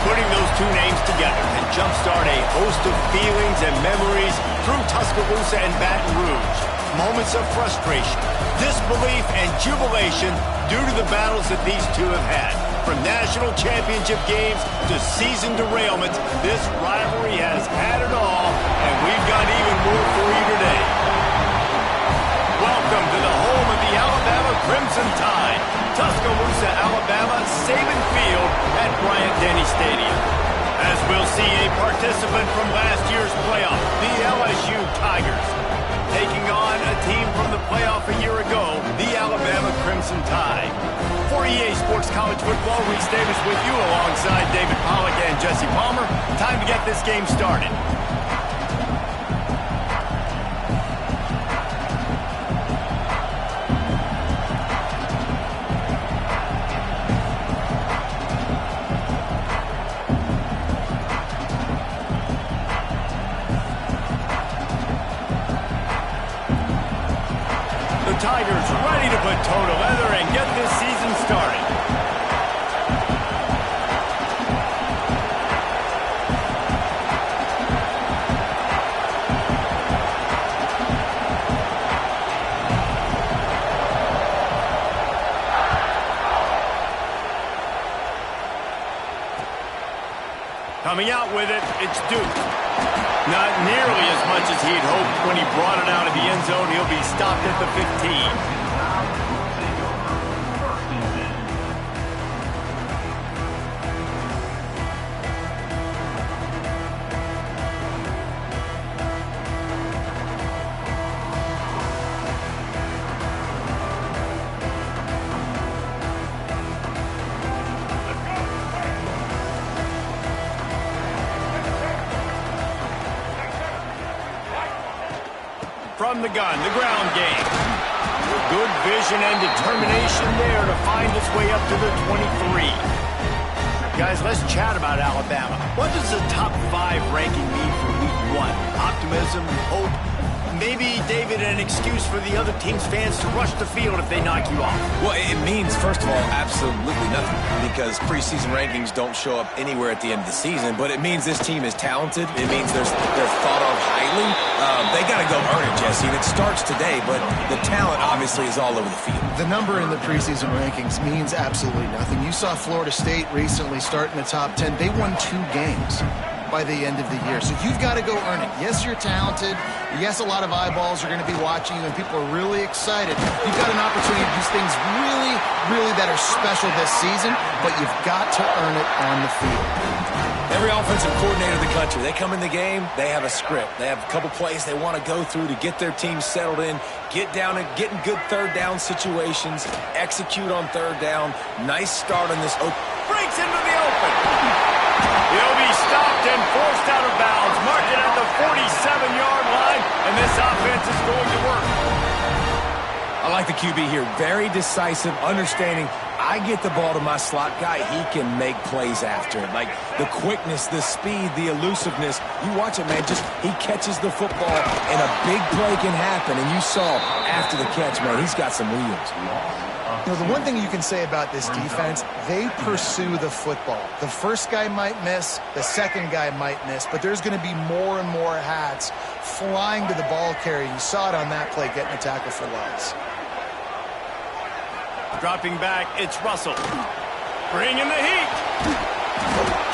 Putting those two names together can jumpstart a host of feelings and memories through Tuscaloosa and Baton Rouge. Moments of frustration, disbelief, and jubilation due to the battles that these two have had. From national championship games to season derailments, this rivalry has had it all, and we've got even more for you today. Welcome to the home of the Alabama Crimson Tide, Tuscaloosa, Alabama, Saban Field at Bryant-Denny Stadium. As we'll see a participant from last year's playoff, the LSU Tigers, taking on a team from the playoff a year ago, the Alabama Crimson Tide. For EA Sports College Football, Reese Davis with you alongside David Pollack and Jesse Palmer. Time to get this game started. Tigers ready to put toe to leather and get this season started. Coming out with it, it's Duke. Not nearly as much as he'd hoped when he brought it out of the end zone. He'll be stopped at the 15. From the gun, the ground game. Good vision and determination there to find his way up to the 23. Guys, let's chat about Alabama. What does the top 5 ranking mean for week 1? Optimism, hope, maybe, David, an excuse for the other team's fans to rush the field if they knock you off? Well, it means, first of all, absolutely nothing, because preseason rankings don't show up anywhere at the end of the season, but it means this team is talented. It means they're thought of highly. They got to go earn it, Jesse, and it starts today, but the talent obviously is all over the field. The number in the preseason rankings means absolutely nothing. You saw Florida State recently start in the top 10. They won 2 games by the end of the year. So you've got to go earn it. Yes, you're talented. Yes, a lot of eyeballs are going to be watching you, and people are really excited. You've got an opportunity to do things really that are special this season, but you've got to earn it on the field. Every offensive coordinator in the country, they come in the game, they have a script. They have a couple plays they want to go through to get their team settled in, get down and get in good third down situations, execute on third down. Nice start on this. Breaks into the open. He'll be stopped and forced out of bounds. Mark it at the 47-yard line, and this offense is going to work. I like the QB here. Very decisive, understanding I get the ball to my slot guy, he can make plays after it. Like the quickness, the speed, the elusiveness. You watch it, man. Just he catches the football, and a big play can happen. And you saw after the catch, man, he's got some wheels. You know, the one thing you can say about this defense, they pursue the football. The first guy might miss, the second guy might miss, but there's going to be more and more hats flying to the ball carrier. You saw it on that play, getting a tackle for loss. Dropping back, it's Russell. Bringing the heat.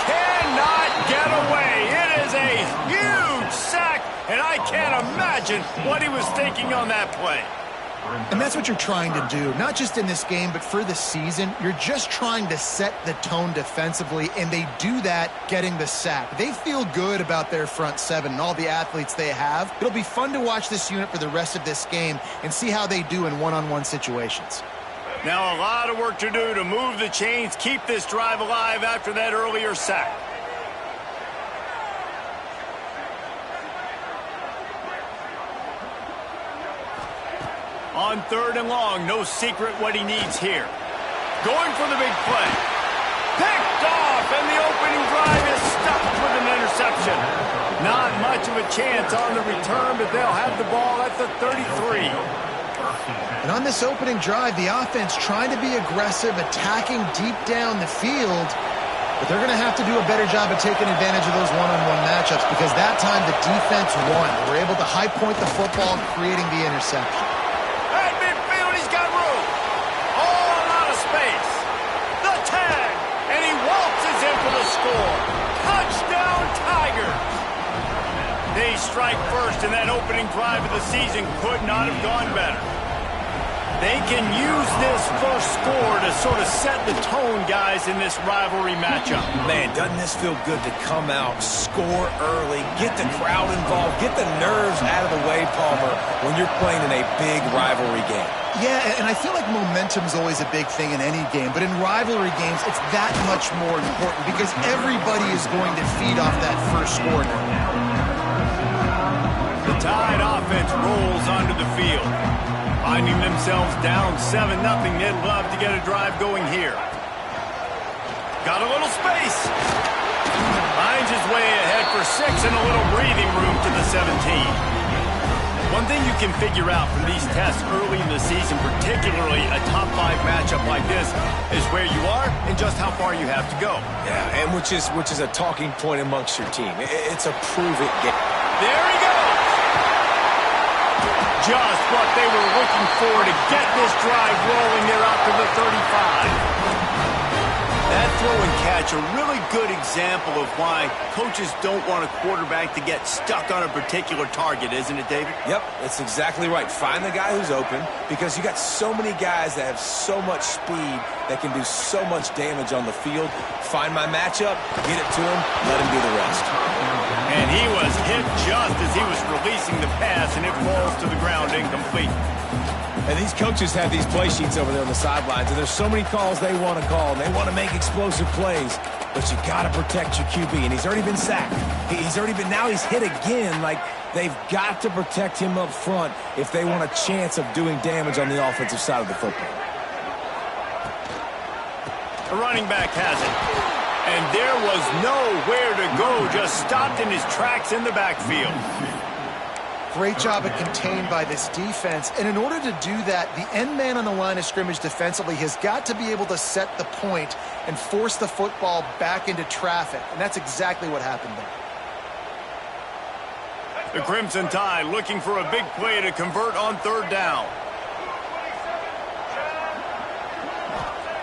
Cannot get away. It is a huge sack, and I can't imagine what he was thinking on that play. And that's what you're trying to do, not just in this game, but for the season. You're just trying to set the tone defensively, and they do that getting the sack. They feel good about their front seven and all the athletes they have. It'll be fun to watch this unit for the rest of this game and see how they do in one-on-one situations. Now a lot of work to do to move the chains, keep this drive alive after that earlier sack. On third and long, no secret what he needs here. Going for the big play. Picked off, and the opening drive is stopped with an interception. Not much of a chance on the return, but they'll have the ball at the 33. And on this opening drive, the offense trying to be aggressive, attacking deep down the field, but they're going to have to do a better job of taking advantage of those one-on-one matchups because that time the defense won. They were able to high point the football, creating the interception. At midfield, he's got room. All out of space. The tag, and he waltzes in for the score. Touchdown, Tigers. They strike first, and that opening drive of the season could not have gone better. They can use this first score to sort of set the tone, guys, in this rivalry matchup. Man, doesn't this feel good to come out, score early, get the crowd involved, get the nerves out of the way, Palmer, when you're playing in a big rivalry game. Yeah, and I feel like momentum's always a big thing in any game, but in rivalry games, it's that much more important because everybody is going to feed off that first score. The Tide offense rolls onto the field. Finding themselves down 7-0, they'd love to get a drive going here. Got a little space. Finds his way ahead for 6 and a little breathing room to the 17. One thing you can figure out from these tests early in the season, particularly a top 5 matchup like this, is where you are and just how far you have to go. Yeah, and which is a talking point amongst your team. It's a prove-it game. There he goes. Just what they were looking for to get this drive rolling. They're out to the 35. That throw and catch, a really good example of why coaches don't want a quarterback to get stuck on a particular target, isn't it, David? Yep, that's exactly right. Find the guy who's open because you got so many guys that have so much speed that can do so much damage on the field. Find my matchup, get it to him, let him do the rest. And he was hit just as he was releasing the pass, and it falls to the ground incomplete. And these coaches have these play sheets over there on the sidelines, and there's so many calls they want to call, and they want to make explosive plays, but you got to protect your QB, and he's already been sacked. Now he's hit again. Like, they've got to protect him up front if they want a chance of doing damage on the offensive side of the football. The running back has it. And there was nowhere to go, just stopped in his tracks in the backfield. Great job at contained by this defense. And in order to do that, the end man on the line of scrimmage defensively has got to be able to set the point and force the football back into traffic. And that's exactly what happened there. The Crimson Tide looking for a big play to convert on third down.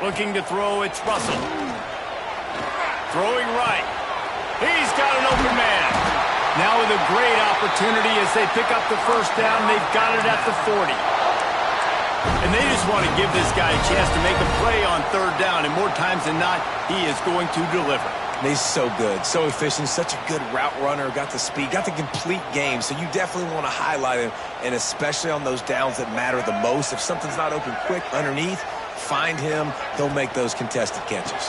Looking to throw, it's Russell. Throwing right. He's got an open man. Now with a great opportunity as they pick up the first down, they've got it at the 40. And they just want to give this guy a chance to make a play on third down, and more times than not, he is going to deliver. He's so good, so efficient, such a good route runner, got the speed, got the complete game, so you definitely want to highlight him, and especially on those downs that matter the most. If something's not open quick underneath, find him. He'll make those contested catches.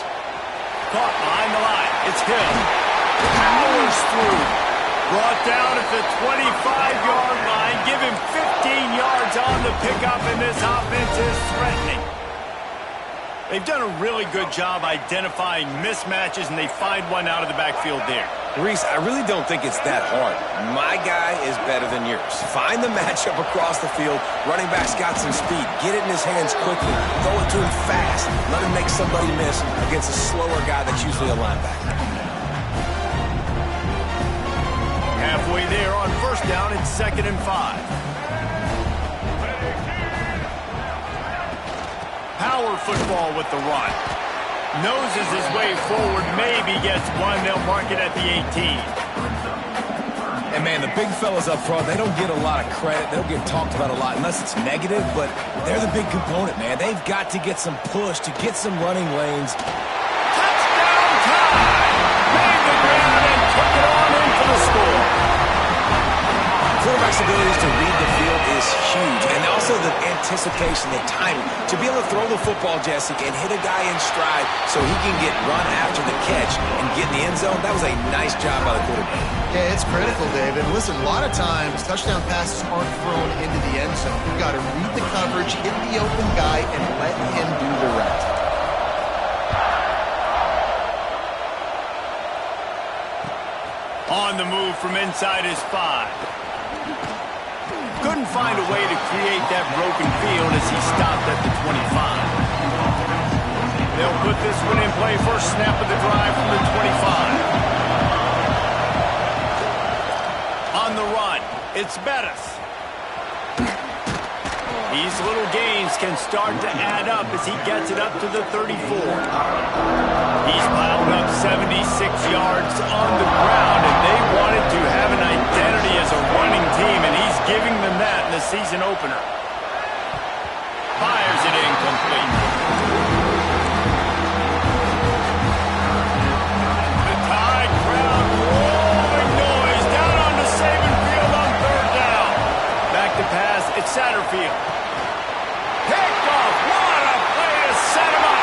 Caught behind the line. It's Hill. Powers through. Brought down at the 25-yard line. Give him 15 yards on the pickup, and this offense is threatening. They've done a really good job identifying mismatches, and they find one out of the backfield there. Reese, I really don't think it's that hard. My guy is better than yours. Find the matchup across the field. Running back's got some speed. Get it in his hands quickly. Throw it to him fast. Let him make somebody miss against a slower guy that's usually a linebacker. Halfway there on first down, it's 2nd and 5. Power football with the run. Noses his way forward, maybe gets one. They'll mark it at the 18. And, man, the big fellas up front, they don't get a lot of credit. They don't get talked about a lot unless it's negative, but they're the big component, man. They've got to get some push to get some running lanes. Touchdown time! Made the ground and took it on in for the score. Quarterback's abilities to read the field is huge, and also the anticipation, the timing. To be able to throw the football, Jesse, and hit a guy in stride so he can get run after the catch and get in the end zone, that was a nice job by the quarterback. Yeah, it's critical, David. Listen, a lot of times touchdown passes aren't thrown into the end zone. You've got to read the coverage, hit the open guy, and let him do the rest. On the move from inside his 5. Couldn't find a way to create that broken field as he stopped at the 25. They'll put this one in play. First snap of the drive from the 25. On the run, it's Bettis. These little gains can start to add up as he gets it up to the 34. He's piled up 76 yards on the ground, and they wanted to have an identity as a running team, and he's giving them that in the season opener. Fires it incomplete. The Tide crowd roaring noise down on the Saban field on 3rd down. Back to pass, it's Satterfield. Picked off, what a play to set him up.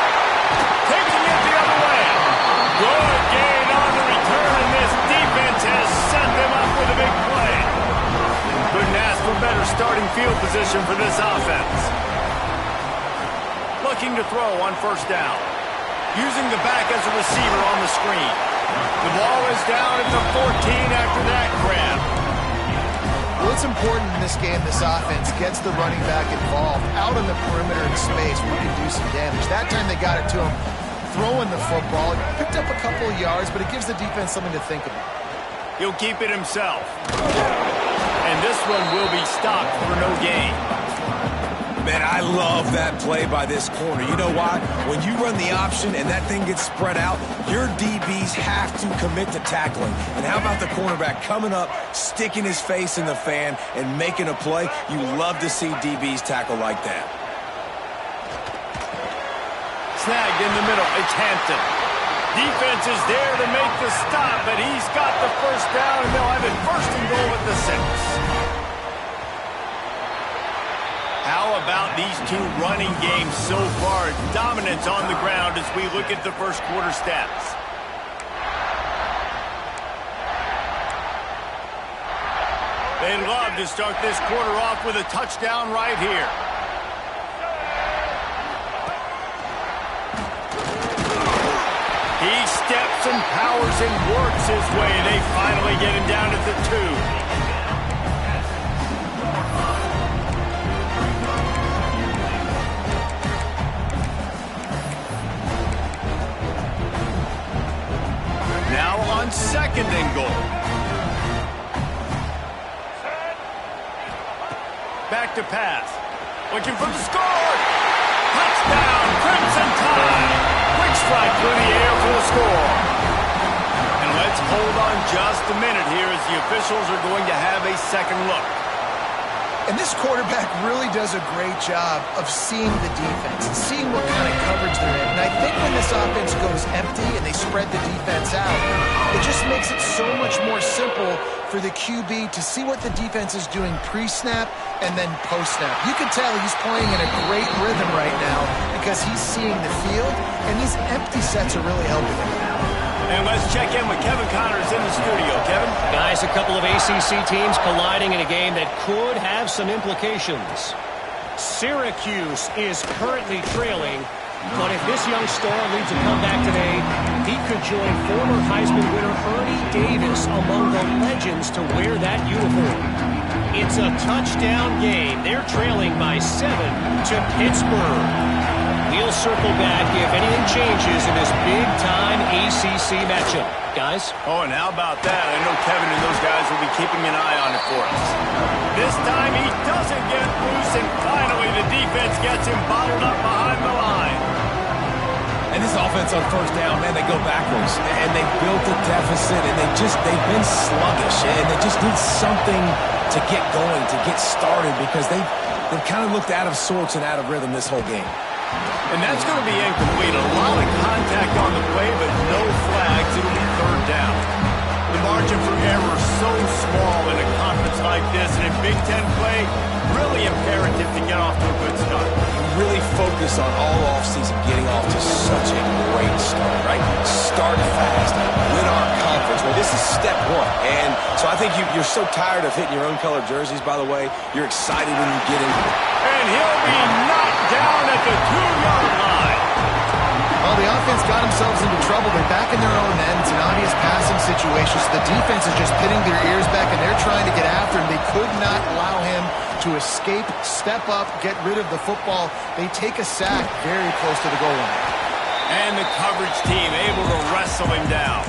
Taking it the other way. Good gain on the return, and this defense has set them up with a big play. Couldn't ask for better starting field position for this offense. Looking to throw on 1st down. Using the back as a receiver on the screen. The ball is down at the 14 after that grab. Well, it's important in this game, this offense gets the running back involved out on the perimeter in space where he can do some damage. That time they got it to him throwing the football. Picked up a couple of yards, but it gives the defense something to think about. He'll keep it himself. And this one will be stopped for no gain. Man, I love that play by this corner. You know why? When you run the option and that thing gets spread out, your DBs have to commit to tackling. And how about the cornerback coming up, sticking his face in the fan, and making a play? You love to see DBs tackle like that. Snagged in the middle. It's Hampton. Defense is there to make the stop, but he's got the 1st down, and they'll have it 1st and goal at the 6. How about these two running games so far? Dominance on the ground as we look at the 1st quarter stats. They'd love to start this quarter off with a touchdown right here. He steps and powers and works his way. They finally get him down at the 2. Now on 2nd and goal. Back to pass. Looking for the score. Touchdown, Crimson Tide. Quick strike through the air for the score. And let's hold on just a minute here as the officials are going to have a second look. And this quarterback really does a great job of seeing the defense and seeing what kind of coverage they're in. And I think when this offense goes empty and they spread the defense out, it just makes it so much more simple for the QB to see what the defense is doing pre-snap and then post-snap. You can tell he's playing in a great rhythm right now because he's seeing the field, and these empty sets are really helping him. And let's check in with Kevin Connors in the studio. Kevin? Guys, a couple of ACC teams colliding in a game that could have some implications. Syracuse is currently trailing, but if this young star leads a comeback today, he could join former Heisman winner Ernie Davis among the legends to wear that uniform. It's a touchdown game. They're trailing by 7 to Pittsburgh. We'll circle back if anything changes in this big-time ACC matchup. Guys? Oh, and how about that? I know Kevin and those guys will be keeping an eye on it for us. This time he doesn't get loose, and finally the defense gets him bottled up behind the line. And this offense on first down, man, they go backwards. And they built a deficit, and they've been sluggish. And they just need something to get going, to get started, because they've kind of looked out of sorts and out of rhythm this whole game. And that's going to be incomplete. A lot of contact on the play, but no flags. It'll be third down. The margin for error is so small in a conference like this, and in Big Ten play, really imperative to get off to a good start. Really focus on all offseason getting off to such a great start, right? Start fast, win our conference. Well, this is step one. And so I think you're so tired of hitting your own colored jerseys, by the way. You're excited when you get in. And he'll be knocked down at the 2-yard line. Well, the offense got themselves into trouble. They're back in their own end. It's an obvious passing situation. So the defense is just pinning their ears back, and they're trying to get after him. They could not allow him to escape, step up, get rid of the football. They take a sack very close to the goal line. And the coverage team able to wrestle him down.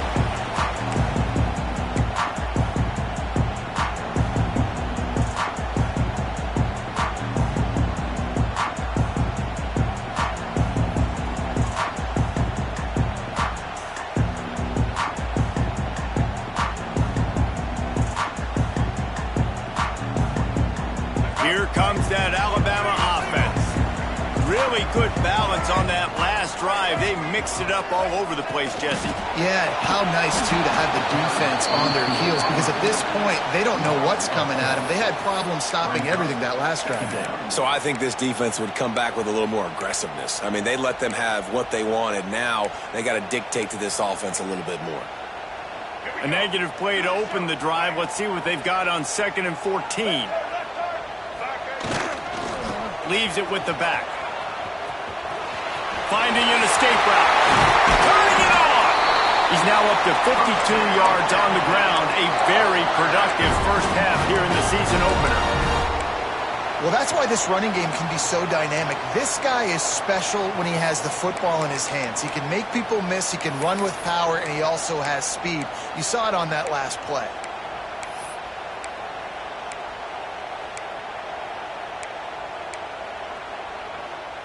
Here comes that Alabama offense. Really good balance on that last drive. They mixed it up all over the place, Jesse. Yeah, how nice, too, to have the defense on their heels, because at this point, they don't know what's coming at them. They had problems stopping everything that last drive did. So I think this defense would come back with a little more aggressiveness. I mean, they let them have what they wanted. Now they got to dictate to this offense a little bit more. A negative play to open the drive. Let's see what they've got on 2nd and 14. Leaves it with the back. Finding an escape route. Turning it on. He's now up to 52 yards on the ground. A very productive first half here in the season opener. Well, that's why this running game can be so dynamic. This guy is special when he has the football in his hands. He can make people miss, he can run with power, and he also has speed. You saw it on that last play.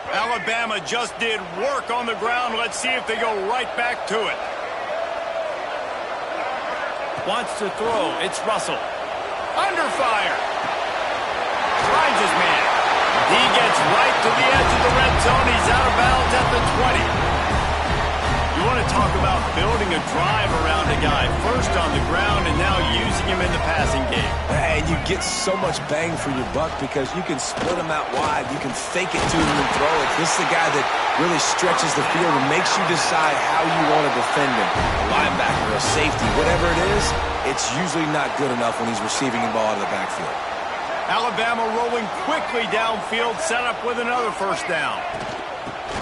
Alabama just did work on the ground. Let's see if they go right back to it. Wants to throw. It's Russell. Under fire. Finds his man. He gets right to the edge of the red zone. He's out of bounds at the 20. You want to talk about building a drive around a guy. First on the ground and now using him in the passing game. And you get so much bang for your buck because you can split him out wide. You can fake it to him and throw it. This is the guy that really stretches the field and makes you decide how you want to defend him. A linebacker, a safety, whatever it is, it's usually not good enough when he's receiving the ball out of the backfield. Alabama rolling quickly downfield, set up with another first down.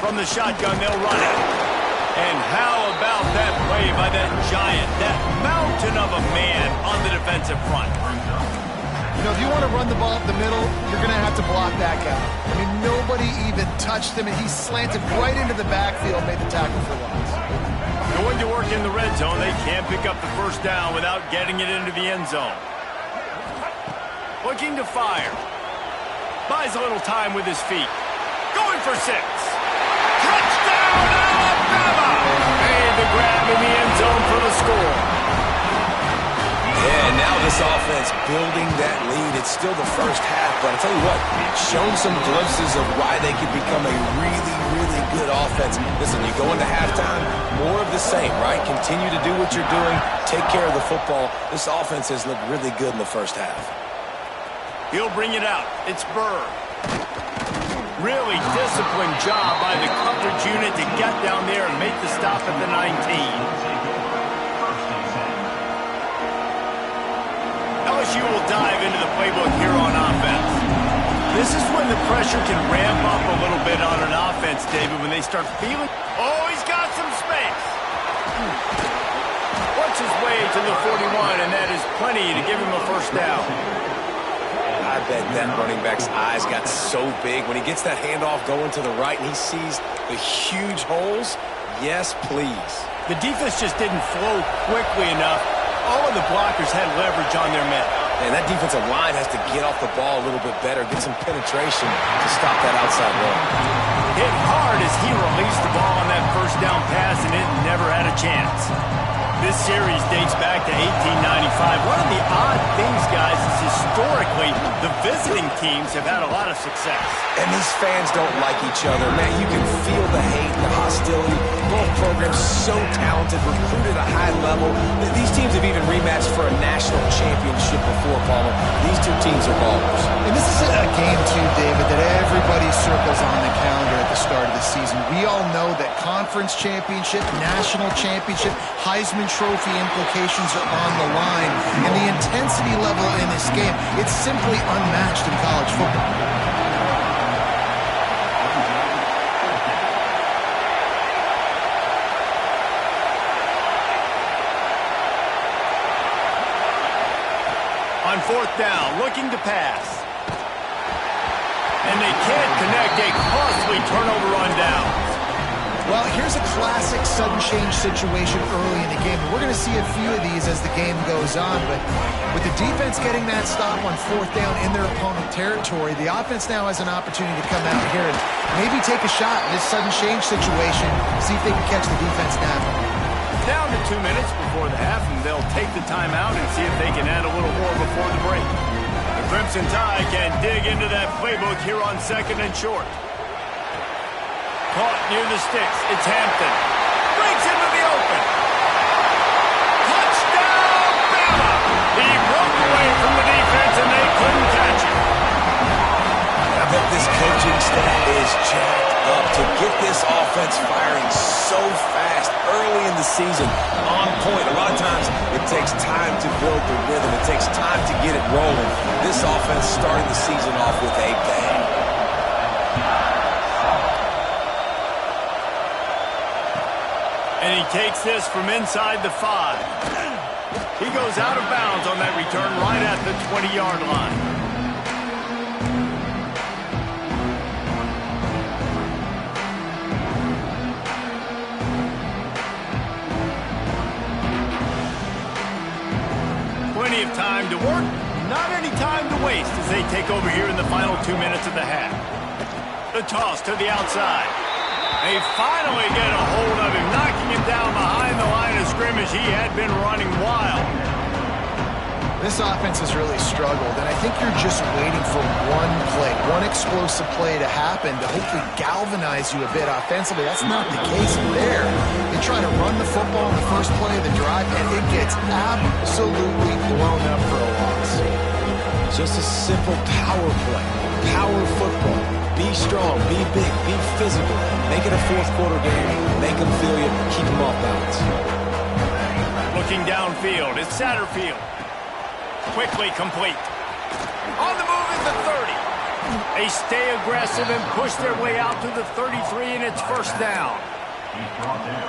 From the shotgun, they'll run it. And how about that play by that giant, that mountain of a man on the defensive front? You know, if you want to run the ball up the middle, you're going to have to block that guy. I mean, nobody even touched him, and he slanted right into the backfield, made the tackle for loss. Going to work in the red zone. They can't pick up the first down without getting it into the end zone. Looking to fire. Buys a little time with his feet. Going for 6. Touchdown, Alabama! Made the grab in the end zone for the score. Yeah, now This offense building that lead. It's still the first half, but I'll tell you what, shown some glimpses of why they could become a really, really good offense. Listen, you go into halftime, more of the same, right? Continue to do what you're doing, take care of the football. This offense has looked really good in the first half. He'll bring it out. It's Burr. Really disciplined job by the coverage unit to get down there and make the stop at the 19. LSU will dive into the playbook here on offense. This is when the pressure can ramp up a little bit on an offense, David, when they start feeling... Oh, he's got some space. Works his way to the 41, and that is plenty to give him a first down. I bet that running back's eyes got so big when he gets that handoff going to the right and he sees the huge holes. Yes, please. The defense just didn't flow quickly enough. All of the blockers had leverage on their men. And that defensive line has to get off the ball a little bit better, get some penetration to stop that outside run. Hit hard as he released the ball on that first down pass, and it never had a chance. This series dates back to 1895. One of the odd things, guys, is historically the visiting teams have had a lot of success. And these fans don't like each other. Man, you can feel the hate, the hostility. Both programs so talented, recruited at a high level. These teams have even rematched for a national championship before, Palmer. These two teams are ballers. And this is a game, too, David, that everybody circles on the calendar at the start of the season. We all know that conference championship, national championship, Heisman Trophy implications are on the line. And the intensity level in this game, it's simply unmatched in college football. On fourth down, looking to pass. And they can't connect a costly turnover on downs. Well, here's a classic sudden change situation early in the game. And we're going to see a few of these as the game goes on. But with the defense getting that stop on fourth down in their opponent territory, the offense now has an opportunity to come out here and maybe take a shot in this sudden change situation, see if they can catch the defense now. Down to 2 minutes before the half, and they'll take the timeout and see if they can add a little more before the break. The Crimson Tide can dig into that playbook here on second and short. Caught near the sticks. It's Hampton. Breaks into the open. Touchdown, Bama! He broke away from the defense, and they couldn't catch him. I bet this coaching staff is jacked up to get this offense firing so fast early in the season, on point. A lot of times it takes time to build the rhythm. It takes time to get it rolling. This offense started the season off with a bang. And he takes this from inside the 5. He goes out of bounds on that return right at the 20-yard line. Plenty of time to work, not any time to waste as they take over here in the final 2 minutes of the half. The toss to the outside. They finally get a hold of him, knocking him down behind the line of scrimmage. He had been running wild. This offense has really struggled, and I think you're just waiting for one play, one explosive play to happen to hopefully galvanize you a bit offensively. That's not the case there. They try to run the football in the first play of the drive, and it gets absolutely blown up for a loss. Just a simple power play, power football. Be strong, be big, be physical. Make it a fourth-quarter game. Make them feel you. Keep them off balance. Looking downfield, it's Satterfield. Quickly complete. On the move is the 30. They stay aggressive and push their way out to the 33, and it's first down.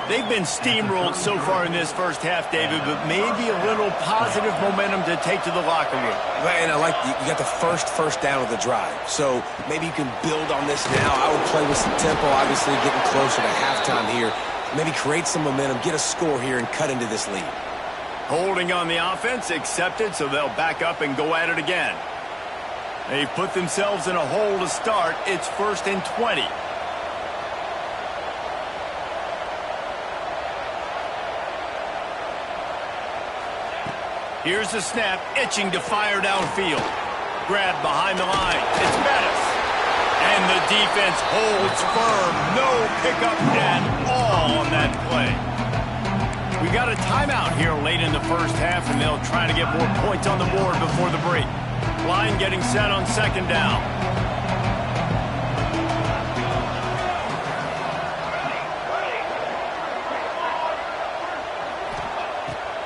They've been steamrolled so far in this first half, David, but maybe a little positive momentum to take to the locker room. And I like you got the first down of the drive, so maybe you can build on this now. I would play with some tempo, obviously getting closer to halftime here. Maybe create some momentum, get a score here, and cut into this lead. Holding on the offense, accepted, so they'll back up and go at it again. They've put themselves in a hole to start. It's 1st and 20. Here's the snap, itching to fire downfield. Grab behind the line. It's Bettis. And the defense holds firm. No pickup at all on that play. We got a timeout here late in the first half, and they'll try to get more points on the board before the break. Line getting set on second down.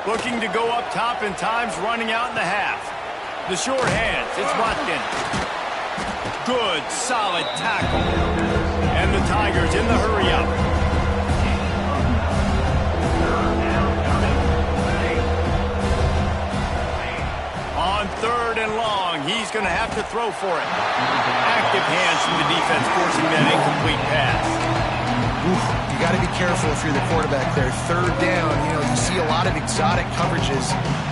Looking to go up top, and time's running out in the half. The short hands, it's Watkins. Good, solid tackle. And the Tigers in the hurry-up. On third and long, he's going to have to throw for it. Active hands from the defense forcing that incomplete pass. You got to be careful if you're the quarterback there. Third down, you see a lot of exotic coverages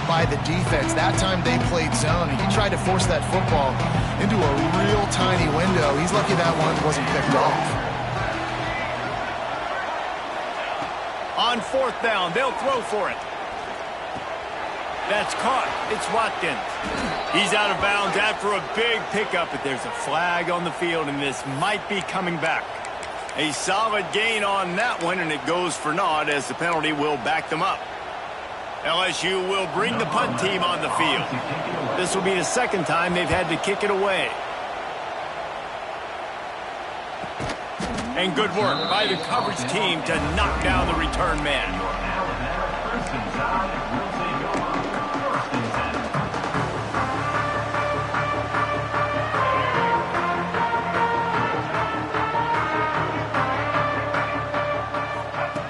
by the defense. That time they played zone, and he tried to force that football into a real tiny window. He's lucky that one wasn't picked off. On fourth down, they'll throw for it. That's caught. It's Watkins. He's out of bounds after a big pickup, but there's a flag on the field, and this might be coming back. A solid gain on that one, and it goes for naught as the penalty will back them up. LSU will bring the punt team on the field. This will be the second time they've had to kick it away. And good work by the coverage team to knock down the return man.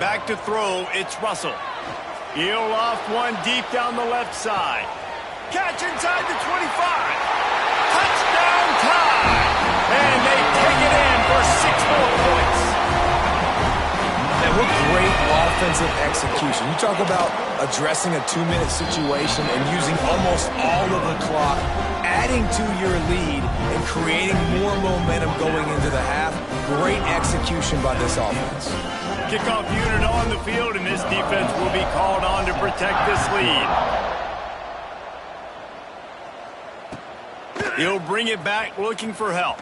Back to throw, it's Russell. He'll loft one deep down the left side. Catch inside the 25. Touchdown tie. And they take it in for 6 more points. And what great offensive execution. You talk about addressing a 2-minute situation and using almost all of the clock, adding to your lead and creating more momentum going into the half. Great execution by this offense. Kickoff unit on the field, and this defense will be called on to protect this lead. He'll bring it back looking for help.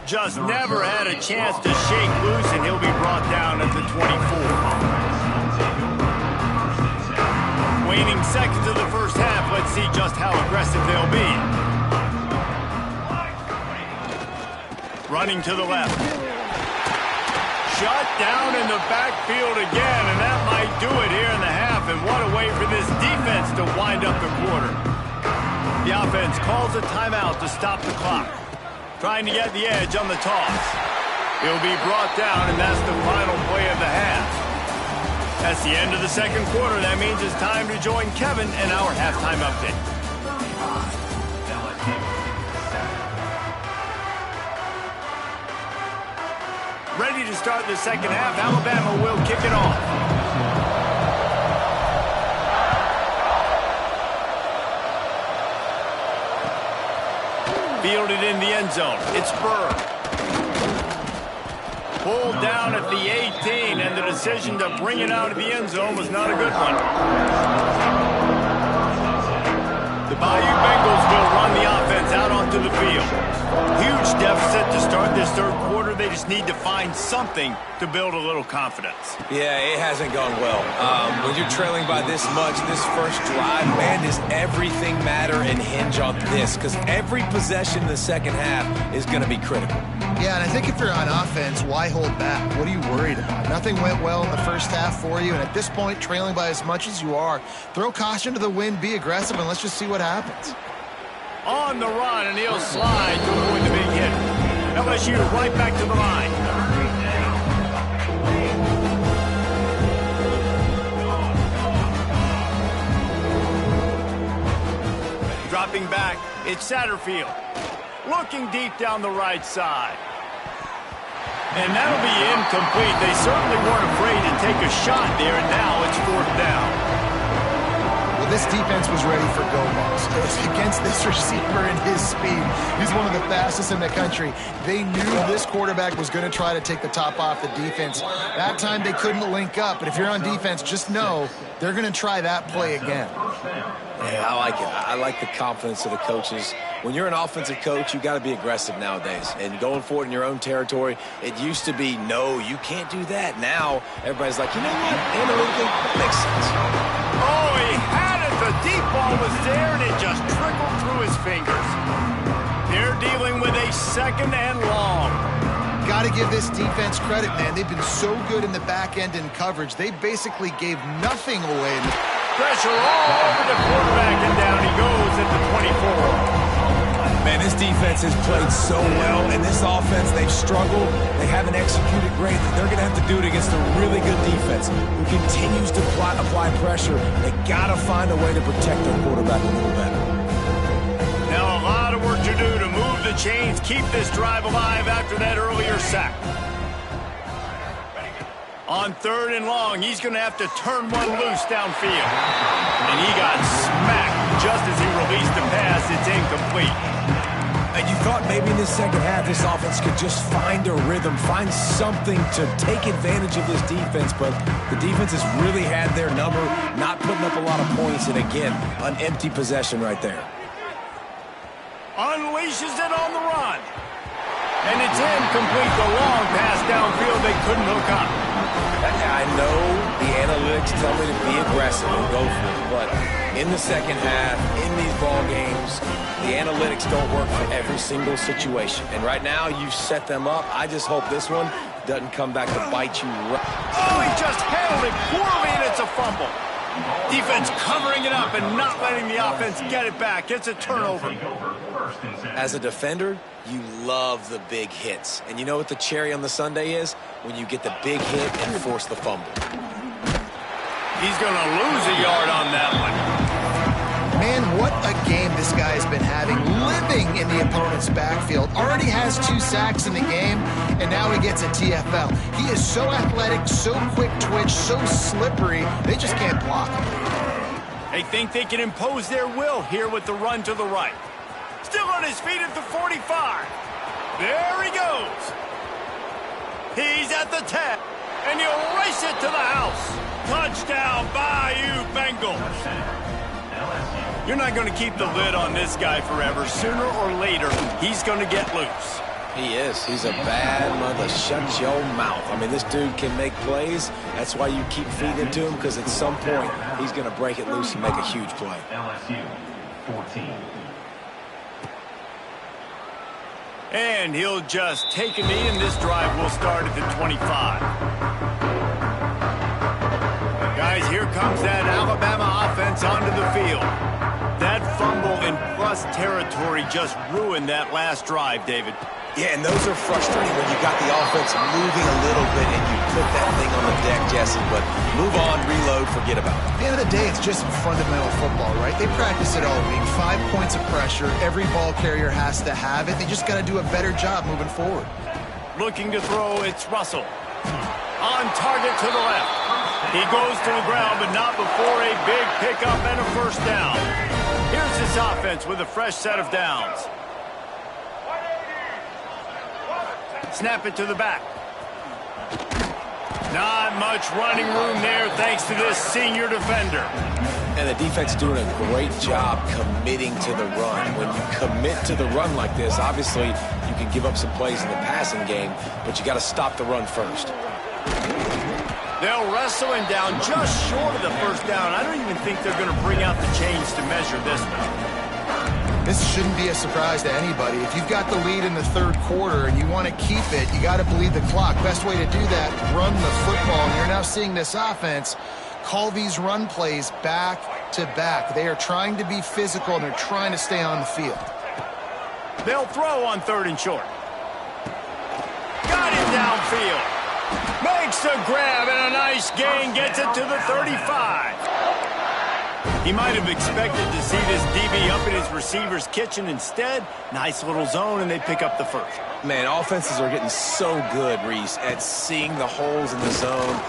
Just never had a chance to shake loose, and he'll be brought down at the 24. Waning seconds of the first half. Let's see just how aggressive they'll be. Running to the left. Shut down in the backfield again, and that might do it here in the half. And what a way for this defense to wind up the quarter. The offense calls a timeout to stop the clock. Trying to get the edge on the toss. He'll be brought down, and that's the final play of the half. That's the end of the second quarter. That means it's time to join Kevin in our halftime update. Ready to start the second half. Alabama will kick it off. Fielded in the end zone. It's Burr. Pulled down at the 18, and the decision to bring it out of the end zone was not a good one. The Bayou Bengals will run the offense out onto the field. Huge deficit to start this third quarter. They just need to find something to build a little confidence. Yeah, it hasn't gone well. When you're trailing by this much, this first drive, man, does everything matter and hinge on this? Because every possession in the second half is going to be critical. Yeah, and I think if you're on offense, why hold back? What are you worried about? Nothing went well in the first half for you, and at this point, trailing by as much as you are, throw caution to the wind, be aggressive, and let's just see what happens. On the run, and he'll slide to avoid the big hit. LSU right back to the line. Dropping back, it's Satterfield. Looking deep down the right side. And that'll be incomplete. They certainly weren't afraid to take a shot there, and now it's fourth down. Well, This defense was ready for go balls. It was against this receiver and his speed. He's one of the fastest in the country. They knew this quarterback was going to try to take the top off the defense. That time they couldn't link up, but if you're on defense, just know they're going to try that play again. Yeah, I like it. I like the confidence of the coaches. When you're an offensive coach, you got to be aggressive nowadays. And going for it in your own territory, it used to be, no, you can't do that. Now, everybody's like, you know what? Analytically, that makes sense. Oh, he had it. The deep ball was there, and it just trickled through his fingers. They're dealing with a 2nd and long. Got to give this defense credit, man. They've been so good in the back end in coverage. They basically gave nothing away. Pressure all over the quarterback, and down he goes at the 24. Man, this defense has played so well, and this offense, they've struggled. They haven't executed great. They're going to have to do it against a really good defense who continues to apply pressure. They got to find a way to protect their quarterback a little better. Now a lot of work to do to move the chains, keep this drive alive after that earlier sack. On 3rd and long, he's going to have to turn one loose downfield. And he got smacked just as he released the pass. It's incomplete. And you thought maybe in the second half this offense could just find a rhythm, find something to take advantage of this defense, but the defense has really had their number, not putting up a lot of points, and again, an empty possession right there. Unleashes it on the run. And it's incomplete. The long pass downfield they couldn't hook up. I know the analytics tell me to be aggressive and go for it, but in the second half, in these ball games, the analytics don't work for every single situation. And right now, you've set them up. I just hope this one doesn't come back to bite you. Oh, he just handled it poorly, and it's a fumble. Defense covering it up and not letting the offense get it back. It's a turnover. As a defender, you love the big hits. And you know what the cherry on the sundae is? When you get the big hit and force the fumble. He's going to lose a yard on that one. Man, what a game this guy has been having, living in the opponent's backfield. Already has 2 sacks in the game, and now he gets a TFL. He is so athletic, so quick twitch, so slippery, they just can't block him. They think they can impose their will here with the run to the right. Still on his feet at the 45. There he goes. He's at the 10, and he'll race it to the house. Touchdown, Bayou Bengals. You're not going to keep the lid on this guy forever. Sooner or later, he's going to get loose. He is. He's a bad mother. Shut your mouth. I mean, this dude can make plays. That's why you keep feeding it to him, because at some point, he's going to break it loose and make a huge play. LSU 14. And he'll just take a knee, and this drive will start at the 25. Guys, here comes that Alabama offense onto the field. That fumble in plus territory just ruined that last drive, David. Yeah, and those are frustrating when you got the offense moving a little bit and you put that thing on the deck, Jesse. But move on, reload, forget about it. At the end of the day, it's just fundamental football, right? They practice it all week. 5 points of pressure. Every ball carrier has to have it. They just got to do a better job moving forward. Looking to throw, it's Russell. On target to the left. He goes to the ground, but not before a big pickup and a first down. Here's this offense with a fresh set of downs. Snap it to the back. Not much running room there thanks to this senior defender. And the defense doing a great job committing to the run. When you commit to the run like this, obviously you can give up some plays in the passing game, but you got to stop the run first. They'll wrestle him down just short of the first down. I don't even think they're going to bring out the chains to measure this one. This shouldn't be a surprise to anybody. If you've got the lead in the 3rd quarter and you want to keep it, you got to bleed the clock. Best way to do that, run the football. And you're now seeing this offense call these run plays back to back. They are trying to be physical, and they're trying to stay on the field. They'll throw on 3rd and short. Got him downfield. Makes the grab, and a nice gain gets it to the 35. He might have expected to see this DB up in his receiver's kitchen. Instead, nice little zone, and they pick up the first. Man, offenses are getting so good, Reese, at seeing the holes in the zone.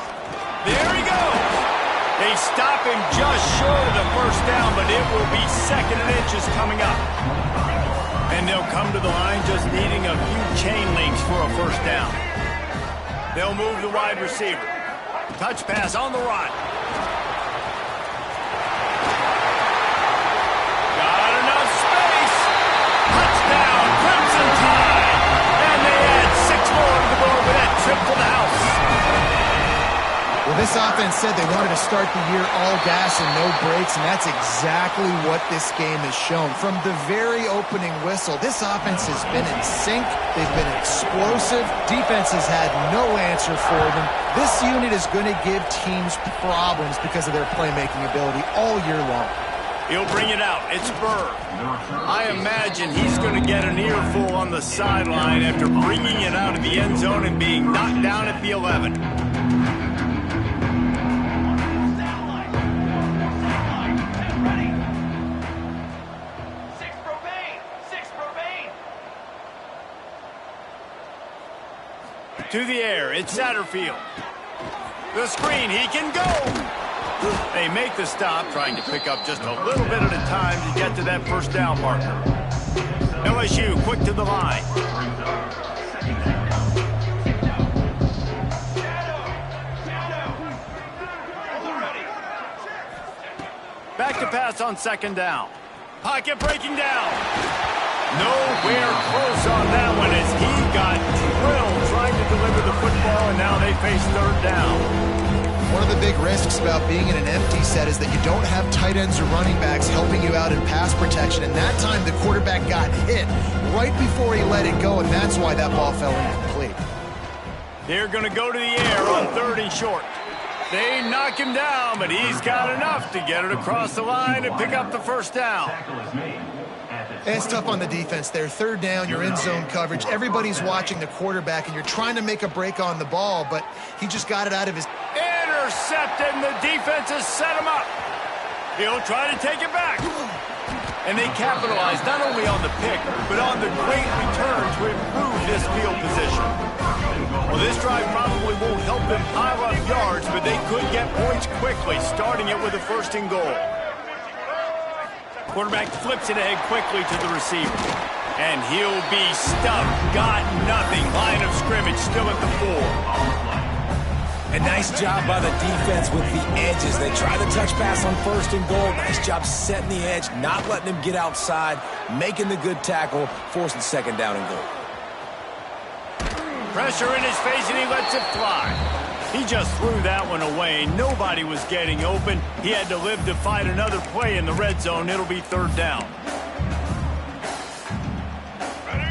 There he goes. They stop him just short of the first down, but it will be 2nd and inches coming up. And they'll come to the line just needing a few chain links for a first down. They'll move the wide receiver. Touch pass on the run. Got enough space. Touchdown, Crimson Tide. And they add 6 more to the board with that trip to the house. Well, this offense said they wanted to start the year all gas and no brakes, and that's exactly what this game has shown. From the very opening whistle, this offense has been in sync. They've been explosive. Defense has had no answer for them. This unit is going to give teams problems because of their playmaking ability all year long. He'll bring it out. It's Burr. I imagine he's going to get an earful on the sideline after bringing it out of the end zone and being knocked down at the 11. To the air, it's Satterfield. The screen, he can go! They make the stop, trying to pick up just a little bit at a time to get to that first down marker. LSU quick to the line. Back to pass on 2nd down. Pocket breaking down. Nowhere close on that one as he got drilled trying to deliver the football, and now they face 3rd down. One of the big risks about being in an empty set is that you don't have tight ends or running backs helping you out in pass protection, and that time the quarterback got hit right before he let it go, and that's why that ball fell incomplete. They're going to go to the air on 3rd and short. They knock him down, but he's got enough to get it across the line and pick up the first down. It's tough on the defense there. 3rd down, you're in zone coverage. Everybody's watching the quarterback, and you're trying to make a break on the ball, but he just got it out of his... Intercepted, and the defense has set him up. He'll try to take it back. And they capitalize not only on the pick, but on the great return to improve this field position. Well, this drive probably won't help them pile up yards, but they could get points quickly, starting it with a 1st and goal. Quarterback flips it ahead quickly to the receiver. And he'll be stuffed. Got nothing. Line of scrimmage still at the 4. A nice job by the defense with the edges. They try the touch pass on 1st and goal. Nice job setting the edge, not letting him get outside, making the good tackle, forcing 2nd down and goal. Pressure in his face, and he lets it fly. He just threw that one away. Nobody was getting open. He had to live to fight another play in the red zone. It'll be 3rd down.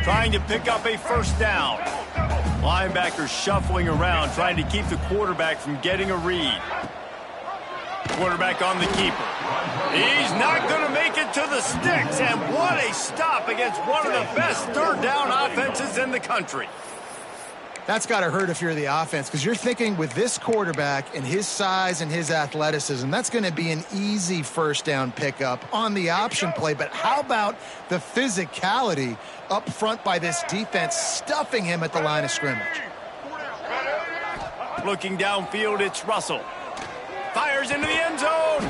Trying to pick up a first down. Linebackers shuffling around, trying to keep the quarterback from getting a read. Quarterback on the keeper. He's not going to make it to the sticks, and what a stop against one of the best 3rd down offenses in the country. That's got to hurt if you're the offense, because you're thinking with this quarterback and his size and his athleticism, that's going to be an easy first down pickup on the option play. But how about the physicality up front by this defense, stuffing him at the line of scrimmage? Looking downfield, it's Russell. Fires into the end zone.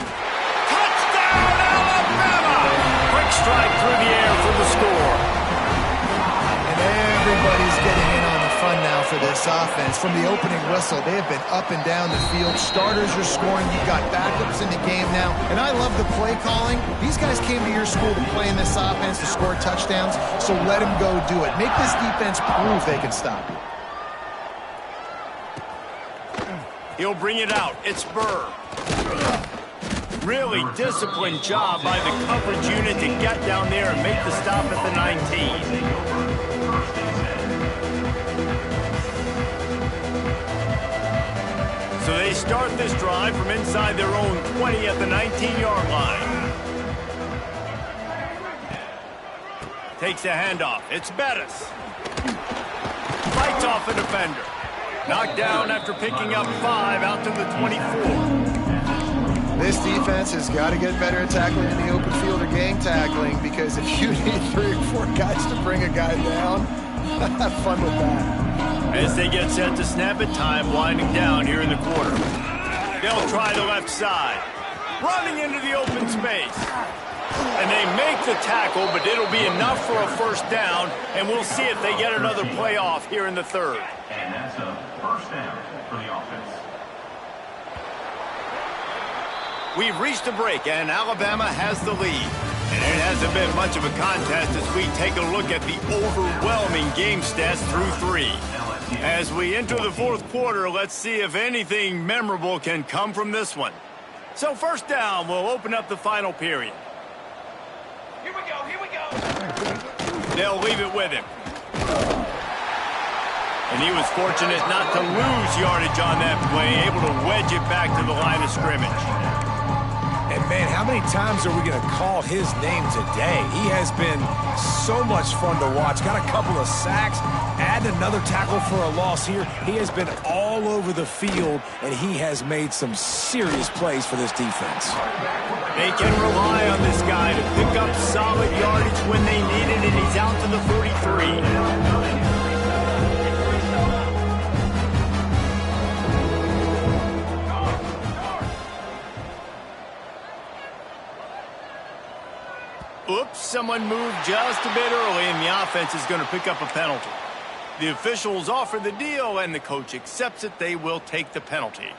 Touchdown, Alabama! Quick strike through the air for the score. And everybody's getting in on the fun now for this offense. From the opening whistle, they have been up and down the field. Starters are scoring. You've got backups in the game now. And I love the play calling. These guys came to your school to play in this offense to score touchdowns, so let them go do it. Make this defense prove they can stop you. He'll bring it out. It's Burr. Really disciplined job by the coverage unit to get down there and make the stop at the 19. So they start this drive from inside their own 20 at the 19-yard line. Takes a handoff. It's Bettis. Fights off a defender. Knocked down after picking up 5 out to the 24. This defense has got to get better at tackling in the open field or gang tackling, because if you need 3 or 4 guys to bring a guy down, have fun with that. As they get set to snap it, time winding down here in the quarter. They'll try the left side. Running into the open space. And they make the tackle, but it'll be enough for a first down, and we'll see if they get another play off here in the third. And that's a first down for the offense. We've reached a break, and Alabama has the lead. And it hasn't been much of a contest as we take a look at the overwhelming game stats through 3. As we enter the fourth quarter, let's see if anything memorable can come from this one. So first down, we'll open up the final period. Here we go. They'll leave it with him. And he was fortunate not to lose yardage on that play, able to wedge it back to the line of scrimmage. And, man, how many times are we going to call his name today? He has been so much fun to watch. Got a couple of sacks, add another tackle for a loss here. He has been all over the field, and he has made some serious plays for this defense. They can rely on this guy to pick up solid yardage when they need it, and he's out to the 43. Oops, someone moved just a bit early, and the offense is going to pick up a penalty. The officials offer the deal, and the coach accepts it. They will take the penalty.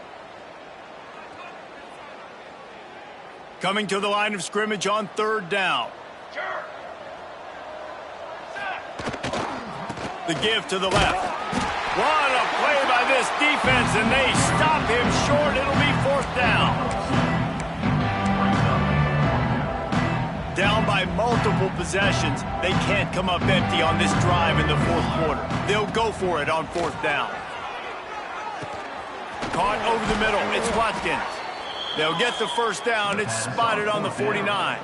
Coming to the line of scrimmage on third down. The give to the left. What a play by this defense, and they stop him short. It'll be fourth down. Down by multiple possessions, they can't come up empty on this drive in the fourth quarter. They'll go for it on fourth down. Caught over the middle. It's Watkins. They'll get the first down. It's spotted on the 49.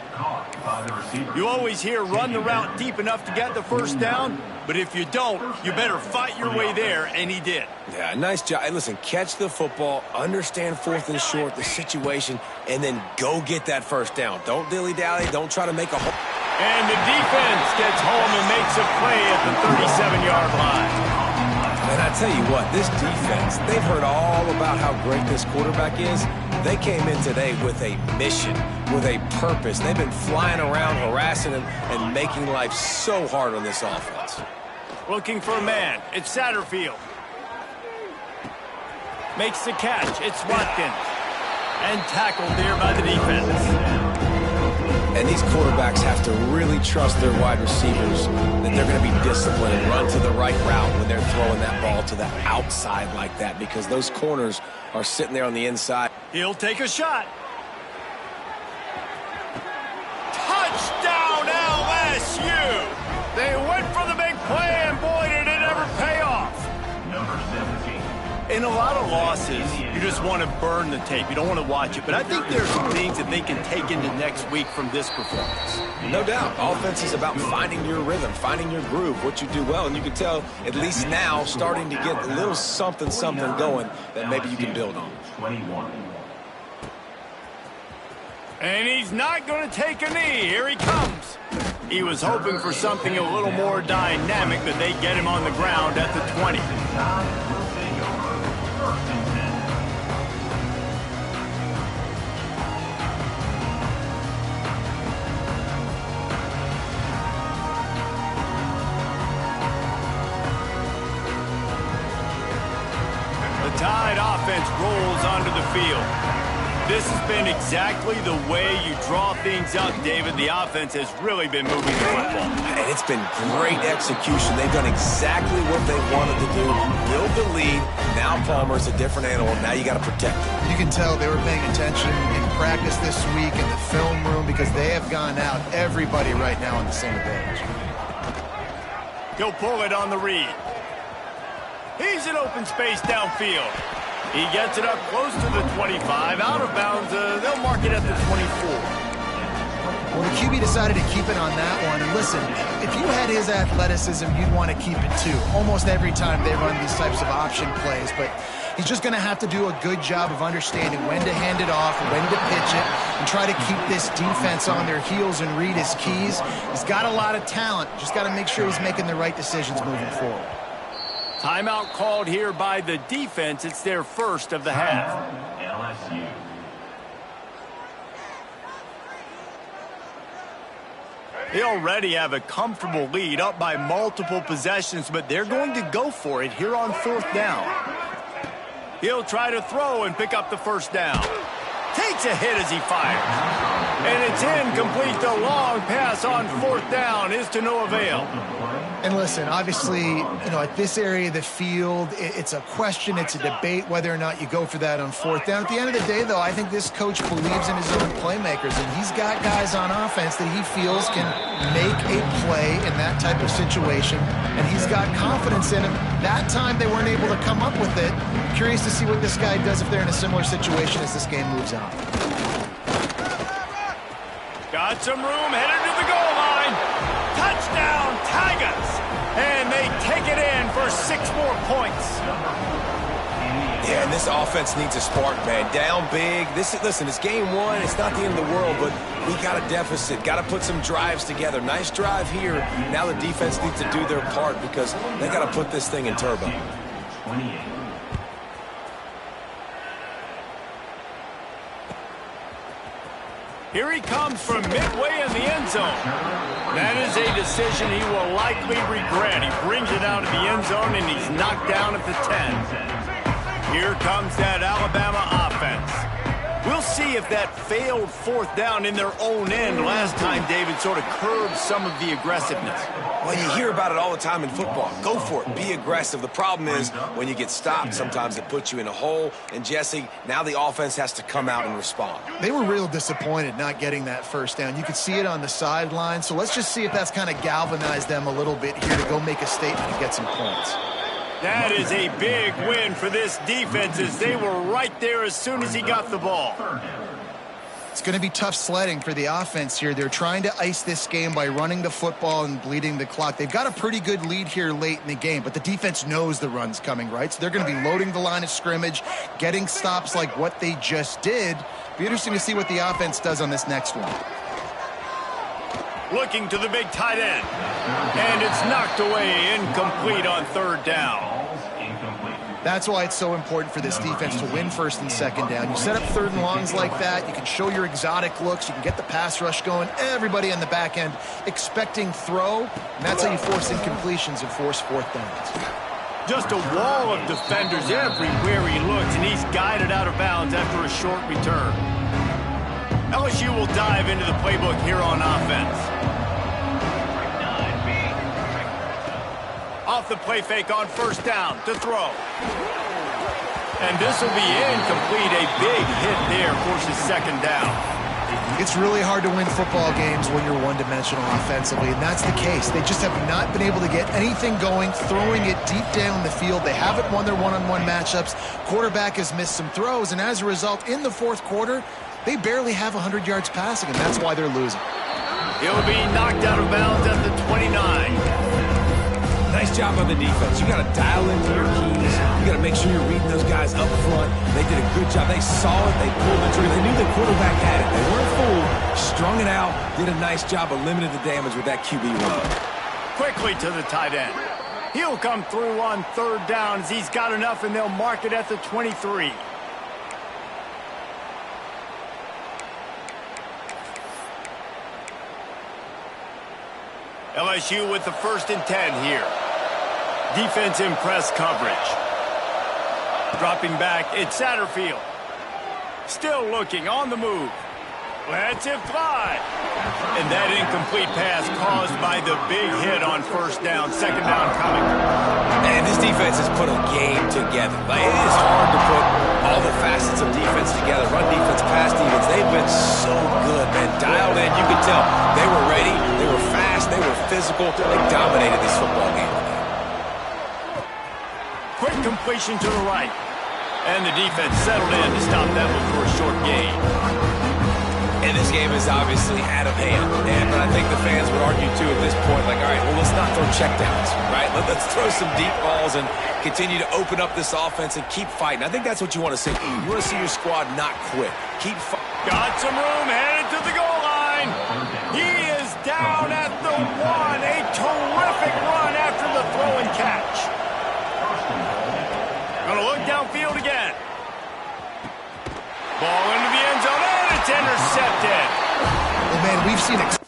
You always hear run the route deep enough to get the first down, but if you don't, you better fight your way there, and he did. Yeah, nice job. Hey, listen, catch the football, understand fourth and short, the situation, and then go get that first down. Don't dilly-dally. Don't try to make a hole. And the defense gets home and makes a play at the 37-yard line. And I tell you what, this defense, they've heard all about how great this quarterback is. They came in today with a mission, with a purpose. They've been flying around, harassing him, and making life so hard on this offense. Looking for a man. It's Satterfield. Makes the catch. It's Watkins. And tackled there by the defense. And these quarterbacks have to really trust their wide receivers that they're going to be disciplined and run to the right route when they're throwing that ball to the outside like that, because those corners are sitting there on the inside. He'll take a shot. Touchdown LSU! They went for the big play, and boy, did it ever pay off. Number 17. In a lot of losses, you just want to burn the tape. You don't want to watch it. But I think there's some things that they can take into next week from this performance. No doubt. Offense is about finding your rhythm, finding your groove, what you do well. And you can tell, at least now, starting to get a little something going that maybe you can build on. 21. And he's not going to take a knee. Here he comes. He was hoping for something a little more dynamic, but they get him on the ground at the 20. The Tide offense rolls onto the field. This has been exactly the way you draw things up, David. The offense has really been moving the football. And it's been great execution. They've done exactly what they wanted to do. Build the lead. Now Palmer's a different animal. Now you got to protect him. You can tell they were paying attention in practice this week in the film room, because they have gone out, everybody right now on the same page. He'll pull it on the read. He's in open space downfield. He gets it up close to the 25. Out of bounds, they'll mark it at the 24. Well, the QB decided to keep it on that one. And listen, if you had his athleticism, you'd want to keep it too. Almost every time they run these types of option plays. But he's just going to have to do a good job of understanding when to hand it off, when to pitch it, and try to keep this defense on their heels and read his keys. He's got a lot of talent. Just got to make sure he's making the right decisions moving forward. Timeout called here by the defense. It's their first of the half. LSU. They already have a comfortable lead, up by multiple possessions, but they're going to go for it here on 4th down. He'll try to throw and pick up the first down. Takes a hit as he fires. And it's incomplete. The long pass on 4th down is to no avail. And listen, obviously, at this area of the field, it's a question, it's a debate whether or not you go for that on 4th down. At the end of the day, though, I think this coach believes in his own playmakers, and he's got guys on offense that he feels can make a play in that type of situation, and he's got confidence in him. That time they weren't able to come up with it. Curious to see what this guy does if they're in a similar situation as this game moves on. Got some room, headed to the goal line. Touchdown, Tigers! And they take it in for 6 more points. Yeah, and this offense needs a spark, man. Down big. Listen, it's game 1. It's not the end of the world, but we got a deficit. Got to put some drives together. Nice drive here. Now the defense needs to do their part because they got to put this thing in turbo. 28. Here he comes from midway in the end zone. That is a decision he will likely regret. He brings it out of the end zone, and he's knocked down at the 10. Here comes that Alabama offense. We'll see if that failed 4th down in their own end last time, David, sort of curbed some of the aggressiveness. Well, you hear about it all the time in football. Go for it. Be aggressive. The problem is when you get stopped, sometimes it puts you in a hole. And, Jesse, now the offense has to come out and respond. They were real disappointed not getting that first down. You could see it on the sideline. So let's just see if that's kind of galvanized them a little bit here to go make a statement and get some points. That is a big win for this defense as they were right there as soon as he got the ball. It's going to be tough sledding for the offense here. They're trying to ice this game by running the football and bleeding the clock. They've got a pretty good lead here late in the game, but the defense knows the run's coming, right? So they're going to be loading the line of scrimmage, getting stops like what they just did. Be interesting to see what the offense does on this next one. Looking to the big tight end. And it's knocked away, incomplete on 3rd down. That's why it's so important for this defense to win 1st and 2nd down. You set up 3rd and longs like that. You can show your exotic looks. You can get the pass rush going. Everybody on the back end expecting throw. And that's how you force incompletions and force 4th downs. Just a wall of defenders everywhere he looks, and he's guided out of bounds after a short return. LSU will dive into the playbook here on offense. Off the play fake on 1st down to throw. And this will be incomplete. A big hit there forces 2nd down. It's really hard to win football games when you're one-dimensional offensively, and that's the case. They just have not been able to get anything going, throwing it deep down the field. They haven't won their one-on-one matchups. Quarterback has missed some throws, and as a result, in the 4th quarter, they barely have 100 yards passing, and that's why they're losing. He'll be knocked out of bounds at the 29. Nice job on the defense. You got to dial into your keys. You got to make sure you're reading those guys up front. They did a good job. They saw it. They pulled the trigger. They knew the quarterback had it. They weren't fooled. Strung it out. Did a nice job of limiting the damage with that QB run. Quickly to the tight end. He'll come through on 3rd down as he's got enough, and they'll mark it at the 23. LSU with the 1st and 10 here. Defense in press coverage. Dropping back, it's Satterfield. Still looking, on the move. Lets it fly. And that incomplete pass caused by the big hit on 1st down. 2nd down coming. And this defense has put a game together. Like, it is hard to put all the facets of defense together. Run defense, pass defense. They've been so good, man. Dialed in. You could tell they were ready. They were fast. They were physical. They dominated this football game. Quick completion to the right. And the defense settled in to stop that one for a short gain. And this game is obviously out of hand. But I think the fans would argue, too, at this point, like, all right, well, let's not throw checkdowns, right? Let's throw some deep balls and continue to open up this offense and keep fighting. I think that's what you want to see. You want to see your squad not quit. Keep fighting. Got some room, headed to the goal line. He is down at the 1. A terrific run after the throw and catch. Gonna look downfield again. Ball into the end zone, and it's intercepted. Well, man, we've seen